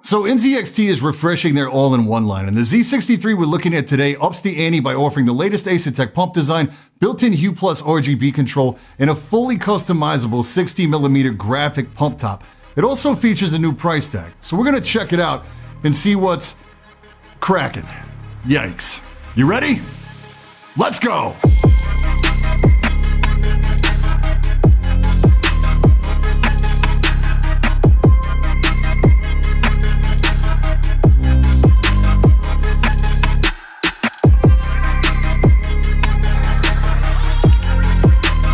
So NZXT is refreshing their all-in-one line, and the Z63 we're looking at today ups the ante by offering the latest Asetek pump design, built-in Hue Plus RGB control, and a fully customizable 60mm graphic pump top. It also features a new price tag, so we're gonna check it out and see what's cracking. Yikes. You ready? Let's go!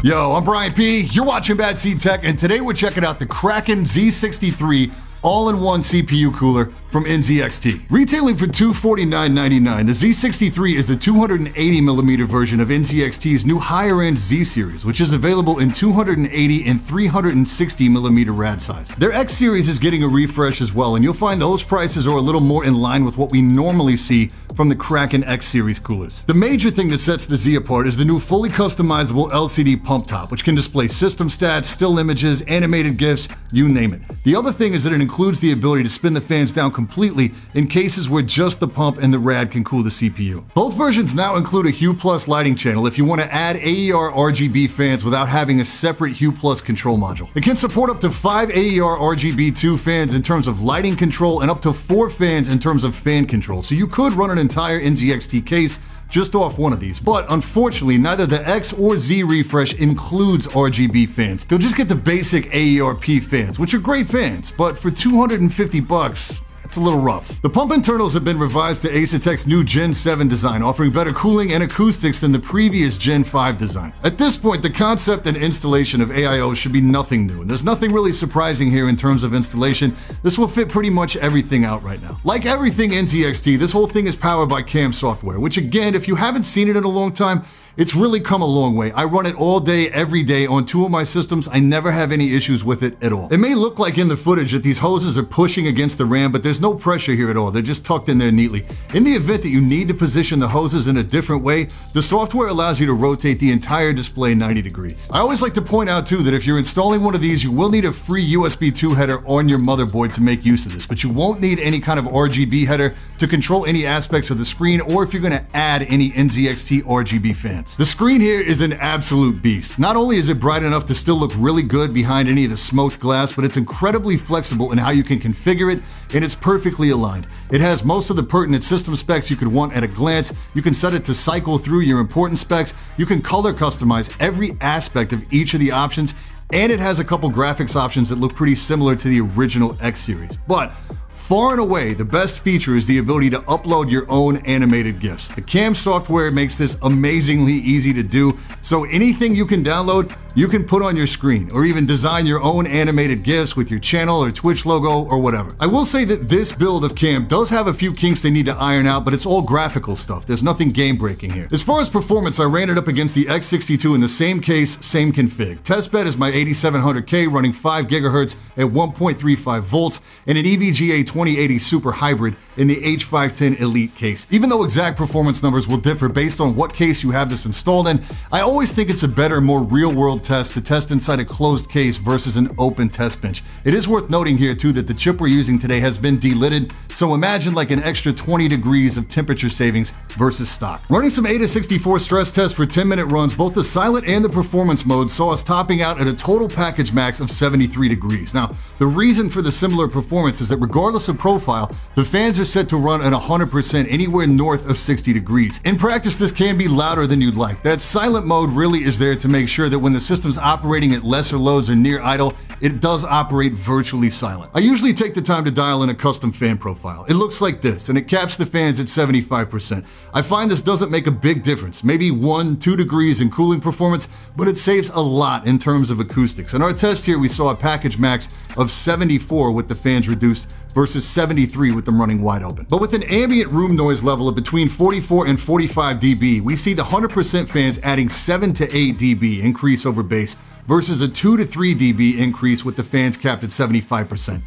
Yo, I'm Brian P. You're watching Bad Seed Tech, and today we're checking out the Kraken Z63 all-in-one CPU cooler from NZXT. Retailing for $249.99, the Z63 is the 280mm version of NZXT's new higher-end Z series, which is available in 280 and 360mm rad size. Their X series is getting a refresh as well, and you'll find those prices are a little more in line with what we normally see from the Kraken X series coolers. The major thing that sets the Z apart is the new fully customizable LCD pump top, which can display system stats, still images, animated GIFs, you name it. The other thing is that it includes the ability to spin the fans down completely in cases where just the pump and the rad can cool the CPU. Both versions now include a Hue Plus lighting channel if you want to add AER RGB fans without having a separate Hue Plus control module. It can support up to 5 AER RGB2 fans in terms of lighting control and up to 4 fans in terms of fan control, so you could run an entire NZXT case just off one of these. But unfortunately, neither the X or Z refresh includes RGB fans. You'll just get the basic AERP fans, which are great fans, but for $250, it's a little rough. The pump internals have been revised to Asetek's new Gen 7 design, offering better cooling and acoustics than the previous Gen 5 design. At this point, the concept and installation of AIO should be nothing new, and there's nothing really surprising here in terms of installation. This will fit pretty much everything out right now. Like everything NZXT, this whole thing is powered by CAM software, which again, if you haven't seen it in a long time, it's really come a long way. I run it all day, every day on 2 of my systems. I never have any issues with it at all. It may look like in the footage that these hoses are pushing against the RAM, but there's no pressure here at all. They're just tucked in there neatly. In the event that you need to position the hoses in a different way, the software allows you to rotate the entire display 90 degrees. I always like to point out too that if you're installing one of these, you will need a free USB 2 header on your motherboard to make use of this, but you won't need any kind of RGB header to control any aspects of the screen or if you're gonna add any NZXT RGB fans. The screen here is an absolute beast. Not only is it bright enough to still look really good behind any of the smoked glass, but it's incredibly flexible in how you can configure it, and it's perfectly aligned. It has most of the pertinent system specs you could want at a glance. You can set it to cycle through your important specs. You can color customize every aspect of each of the options, and it has a couple graphics options that look pretty similar to the original X series. But far and away, the best feature is the ability to upload your own animated GIFs. The CAM software makes this amazingly easy to do, so anything you can download, you can put on your screen, or even design your own animated GIFs with your channel or Twitch logo or whatever. I will say that this build of CAM does have a few kinks they need to iron out, but it's all graphical stuff. There's nothing game-breaking here. As far as performance, I ran it up against the X62 in the same case, same config. Testbed is my 8700K running 5 GHz at 1.35 volts, and an EVGA 2080 Super Hybrid in the H510 Elite case. Even though exact performance numbers will differ based on what case you have this installed in, I always think it's a better, more real-world test to test inside a closed case versus an open test bench. It is worth noting here too that the chip we're using today has been delidded, so imagine like an extra 20 degrees of temperature savings versus stock. Running some AIDA64 stress tests for 10-minute runs, both the silent and the performance mode saw us topping out at a total package max of 73 degrees. Now, the reason for the similar performance is that regardless of profile, the fans are set to run at 100% anywhere north of 60 degrees. In practice, this can be louder than you'd like. That silent mode really is there to make sure that when the system's operating at lesser loads or near idle, it does operate virtually silent. I usually take the time to dial in a custom fan profile. It looks like this, and it caps the fans at 75%. I find this doesn't make a big difference, maybe 1-2 degrees in cooling performance, but it saves a lot in terms of acoustics. In our test here, we saw a package max of 74 with the fans reduced versus 73 with them running wide open. But with an ambient room noise level of between 44 and 45 dB, we see the 100% fans adding 7 to 8 dB increase over bass versus a 2 to 3 dB increase with the fans capped at 75%.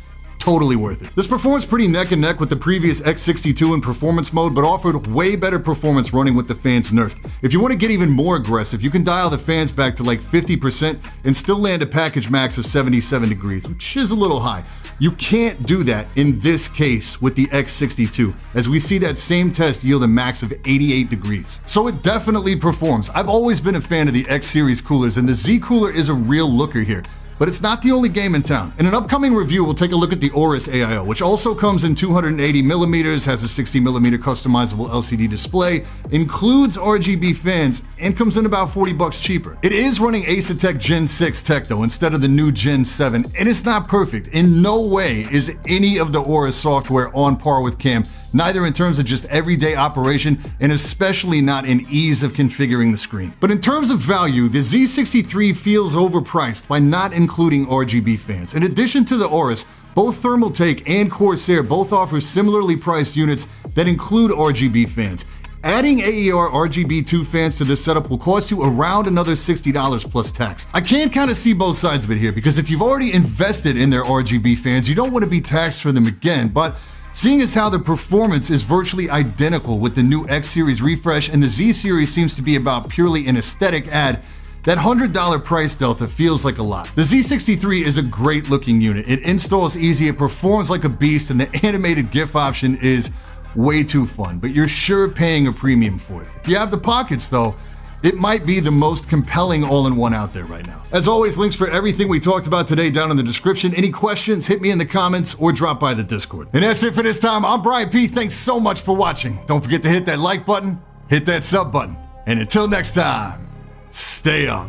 totally worth it. This performs pretty neck and neck with the previous X62 in performance mode, but offered way better performance running with the fans nerfed. If you want to get even more aggressive, you can dial the fans back to like 50% and still land a package max of 77 degrees, which is a little high. You can't do that in this case with the X62, as we see that same test yield a max of 88 degrees. So it definitely performs. I've always been a fan of the X series coolers, and the Z cooler is a real looker here. But it's not the only game in town. In an upcoming review, we'll take a look at the Aorus AIO, which also comes in 280 millimeters, has a 60 millimeter customizable LCD display, includes RGB fans, and comes in about $40 cheaper. It is running Asetek Gen 6 tech though, instead of the new Gen 7, and it's not perfect. In no way is any of the Aorus software on par with CAM, neither in terms of just everyday operation, and especially not in ease of configuring the screen. But in terms of value, the Z63 feels overpriced by not including RGB fans. In addition to the Aorus, both Thermaltake and Corsair both offer similarly priced units that include RGB fans. Adding AER RGB2 fans to this setup will cost you around another $60 plus tax. I can kind of see both sides of it here, because if you've already invested in their RGB fans, you don't want to be taxed for them again, but seeing as how the performance is virtually identical with the new X Series refresh and the Z Series seems to be about purely an aesthetic add, that $100 price delta feels like a lot. The Z63 is a great looking unit. It installs easy, it performs like a beast, and the animated GIF option is way too fun, but you're sure paying a premium for it. If you have the pockets though, it might be the most compelling all-in-one out there right now. As always, links for everything we talked about today down in the description. Any questions, hit me in the comments or drop by the Discord. And that's it for this time. I'm Brian P. Thanks so much for watching. Don't forget to hit that like button, hit that sub button, and until next time, stay up.